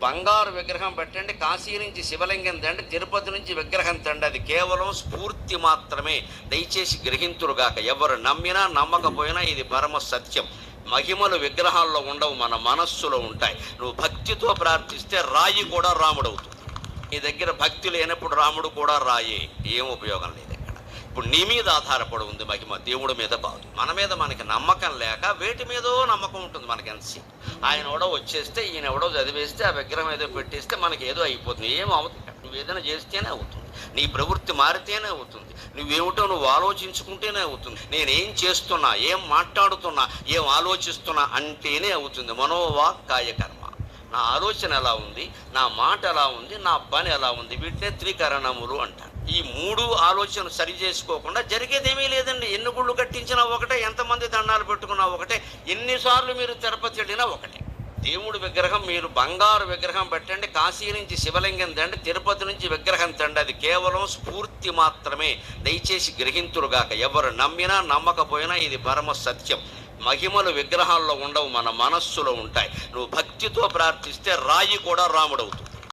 బంగారు విగ్రహం పెట్టండి, కాశీ నుంచి శివలింగం తండి, తిరుపతి నుంచి విగ్రహం తండి, అది కేవలం స్ఫూర్తి మాత్రమే. దయచేసి గ్రహింతురుగాక. ఎవరు నమ్మినా నమ్మకపోయినా ఇది పరమ సత్యం. మహిమలు విగ్రహాల్లో ఉండవు, మన మనస్సులో ఉంటాయి. నువ్వు భక్తితో ప్రార్థిస్తే రాయి కూడా రాముడవుతుంది. నీ దగ్గర భక్తి లేనప్పుడు రాముడు కూడా రాయే, ఏం ఉపయోగం లేదు. ఇప్పుడు నీ మీద ఆధారపడి ఉంది మహిమ, దేవుడి మీద కాదు. మన మీద మనకి నమ్మకం లేక వేటి మీదో నమ్మకం ఉంటుంది మనకి. ఎంతసేపు ఆయన ఎవడో వచ్చేస్తే, ఈయన ఎవడో చదివేస్తే, ఆ విగ్రహం ఏదో పెట్టేస్తే మనకి ఏదో అయిపోతుంది. ఏం అవుతుంది? నువ్వు ఏదైనా చేస్తేనే అవుతుంది, నీ ప్రవృత్తి మారితేనే అవుతుంది, నువ్వేమిటో నువ్వు ఆలోచించుకుంటేనే అవుతుంది. నేనేం చేస్తున్నా, ఏం మాట్లాడుతున్నా, ఏం ఆలోచిస్తున్నా అంటేనే అవుతుంది. మనోవాక్ కాయకర్మ. నా ఆలోచన ఎలా ఉంది, నా మాట ఎలా ఉంది, నా పని ఎలా ఉంది, వీటినే త్రికరణములు అంటారు. ఈ మూడు ఆలోచన సరి చేసుకోకుండా జరిగేదేమీ లేదండి. ఎన్ని గుళ్ళు కట్టించినా ఒకటే, ఎంతమంది దండాలు పెట్టుకున్నా ఒకటే, ఎన్నిసార్లు మీరు తిరుపతి వెళ్ళినా ఒకటే. దేవుడి విగ్రహం, మీరు బంగారు విగ్రహం పెట్టండి, కాశీ నుంచి శివలింగం తండి, తిరుపతి నుంచి విగ్రహం తండి, అది కేవలం స్ఫూర్తి మాత్రమే. దయచేసి గ్రహింతురుగాక. ఎవరు నమ్మినా నమ్మకపోయినా ఇది పరమ సత్యం. మహిమలు విగ్రహాల్లో ఉండవు, మన మనస్సులో ఉంటాయి. నువ్వు భక్తితో ప్రార్థిస్తే రాయి కూడా రాముడవుతుంది.